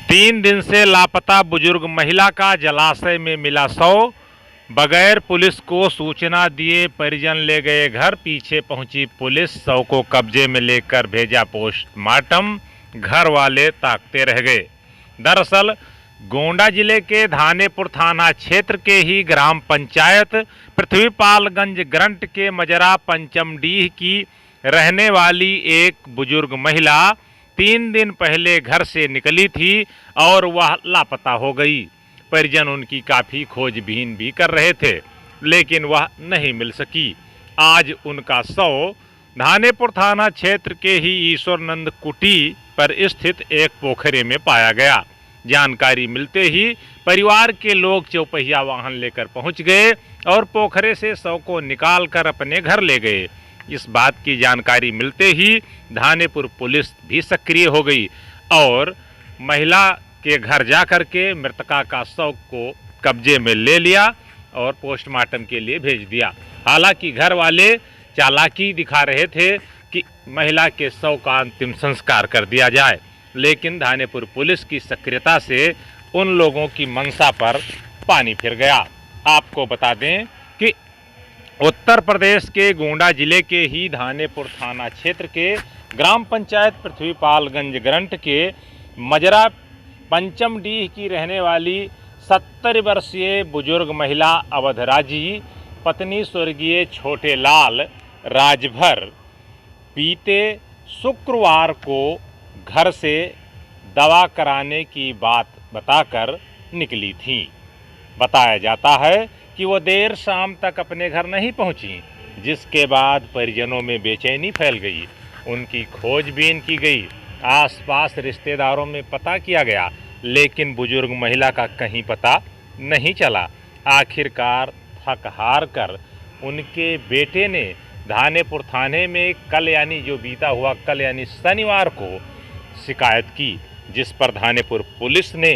3 दिन से लापता बुजुर्ग महिला का जलाशय में मिला शव। बगैर पुलिस को सूचना दिए परिजन ले गए घर। पीछे पहुंची पुलिस, शव को कब्जे में लेकर भेजा पोस्टमार्टम। घर वाले ताकते रह गए। दरअसल गोंडा जिले के धानेपुर थाना क्षेत्र के ही ग्राम पंचायत पृथ्वीपालगंज ग्रंट के मजरा पंचमडीह की रहने वाली एक बुजुर्ग महिला 3 दिन पहले घर से निकली थी और वह लापता हो गई। परिजन उनकी काफ़ी खोजबीन भी कर रहे थे, लेकिन वह नहीं मिल सकी। आज उनका शव धानेपुर थाना क्षेत्र के ही ईश्वरनंद कुटी पर स्थित एक पोखरे में पाया गया। जानकारी मिलते ही परिवार के लोग चौपहिया वाहन लेकर पहुंच गए और पोखरे से शव को निकालकर अपने घर ले गए। इस बात की जानकारी मिलते ही धानेपुर पुलिस भी सक्रिय हो गई और महिला के घर जाकर के मृतका का शव को कब्जे में ले लिया और पोस्टमार्टम के लिए भेज दिया। हालांकि घर वाले चालाकी दिखा रहे थे कि महिला के शव का अंतिम संस्कार कर दिया जाए, लेकिन धानेपुर पुलिस की सक्रियता से उन लोगों की मंशा पर पानी फिर गया। आपको बता दें कि उत्तर प्रदेश के गोंडा जिले के ही धानेपुर थाना क्षेत्र के ग्राम पंचायत पृथ्वीपालगंज ग्रंट के मजरा पंचमडीह की रहने वाली 70 वर्षीय बुजुर्ग महिला अवधराजी पत्नी स्वर्गीय छोटे लाल राजभर बीते शुक्रवार को घर से दवा कराने की बात बताकर निकली थी। बताया जाता है कि वो देर शाम तक अपने घर नहीं पहुंची, जिसके बाद परिजनों में बेचैनी फैल गई। उनकी खोजबीन की गई, आसपास रिश्तेदारों में पता किया गया, लेकिन बुजुर्ग महिला का कहीं पता नहीं चला। आखिरकार थक हार कर उनके बेटे ने धानेपुर थाने में कल यानी शनिवार को शिकायत की, जिस पर धानेपुर पुलिस ने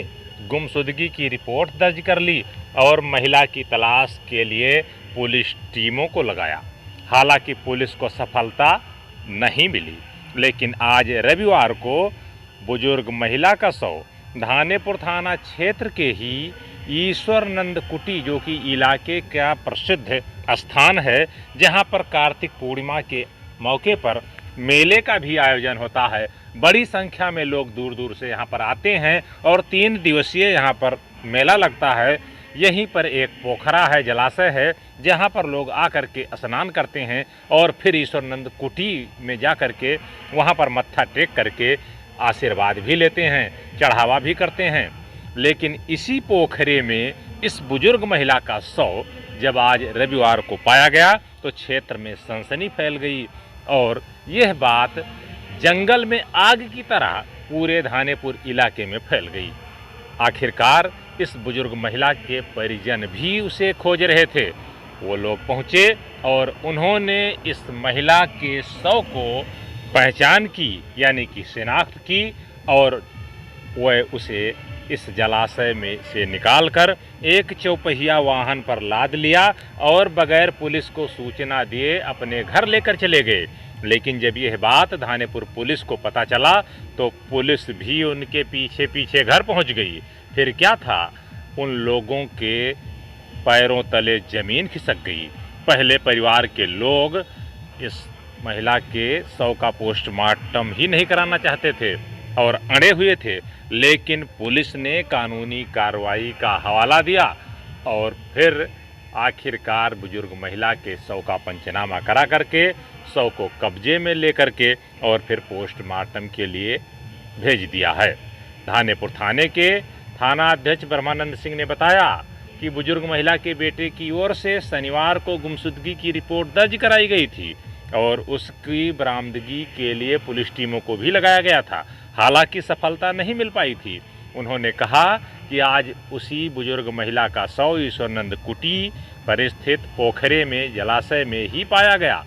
गुमशुदगी की रिपोर्ट दर्ज कर ली और महिला की तलाश के लिए पुलिस टीमों को लगाया। हालांकि पुलिस को सफलता नहीं मिली, लेकिन आज रविवार को बुजुर्ग महिला का शव धानेपुर थाना क्षेत्र के ही ईश्वरनंद कुटी, जो कि इलाके का प्रसिद्ध स्थान है, जहां पर कार्तिक पूर्णिमा के मौके पर मेले का भी आयोजन होता है। बड़ी संख्या में लोग दूर दूर से यहां पर आते हैं और 3 दिवसीय यहां पर मेला लगता है। यहीं पर एक पोखरा है, जलाशय है, जहां पर लोग आकर के स्नान करते हैं और फिर ईश्वरनंद कुटी में जा कर के वहां पर मत्था टेक करके आशीर्वाद भी लेते हैं, चढ़ावा भी करते हैं। लेकिन इसी पोखरे में इस बुजुर्ग महिला का शव जब आज रविवार को पाया गया तो क्षेत्र में सनसनी फैल गई और यह बात जंगल में आग की तरह पूरे धानेपुर इलाके में फैल गई। आखिरकार इस बुजुर्ग महिला के परिजन भी उसे खोज रहे थे। वो लोग पहुंचे और उन्होंने इस महिला के शव को पहचान की, यानी कि शिनाख्त की, और वह उसे इस जलाशय में से निकालकर एक चौपहिया वाहन पर लाद लिया और बगैर पुलिस को सूचना दिए अपने घर लेकर चले गए। लेकिन जब यह बात धानेपुर पुलिस को पता चला तो पुलिस भी उनके पीछे पीछे घर पहुंच गई। फिर क्या था, उन लोगों के पैरों तले जमीन खिसक गई। पहले परिवार के लोग इस महिला के शव का पोस्टमार्टम ही नहीं कराना चाहते थे और अड़े हुए थे, लेकिन पुलिस ने कानूनी कार्रवाई का हवाला दिया और फिर आखिरकार बुजुर्ग महिला के शव का पंचनामा करा करके शव को कब्जे में लेकर के और फिर पोस्टमार्टम के लिए भेज दिया है। धानेपुर थाने के थाना अध्यक्ष ब्रह्मानंद सिंह ने बताया कि बुजुर्ग महिला के बेटे की ओर से शनिवार को गुमशुदगी की रिपोर्ट दर्ज कराई गई थी और उसकी बरामदगी के लिए पुलिस टीमों को भी लगाया गया था। हालांकि सफलता नहीं मिल पाई थी। उन्होंने कहा कि आज उसी बुजुर्ग महिला का शव ईश्वरनंद कुटी पर स्थित पोखरे में जलाशय में ही पाया गया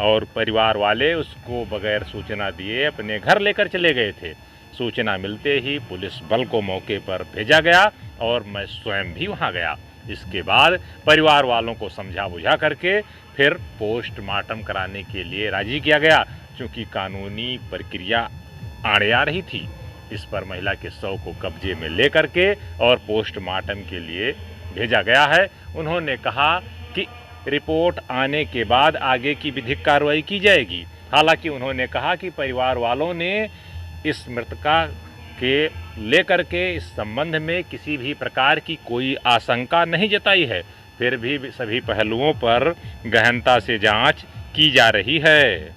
और परिवार वाले उसको बगैर सूचना दिए अपने घर लेकर चले गए थे। सूचना मिलते ही पुलिस बल को मौके पर भेजा गया और मैं स्वयं भी वहां गया। इसके बाद परिवार वालों को समझा बुझा करके फिर पोस्टमार्टम कराने के लिए राजी किया गया, क्योंकि कानूनी प्रक्रिया आड़े आ रही थी। इस पर महिला के शव को कब्जे में लेकर के और पोस्टमार्टम के लिए भेजा गया है। उन्होंने कहा कि रिपोर्ट आने के बाद आगे की विधिक कार्रवाई की जाएगी। हालांकि उन्होंने कहा कि परिवार वालों ने इस मृतका के लेकर के इस संबंध में किसी भी प्रकार की कोई आशंका नहीं जताई है, फिर भी सभी पहलुओं पर गहनता से जांच की जा रही है।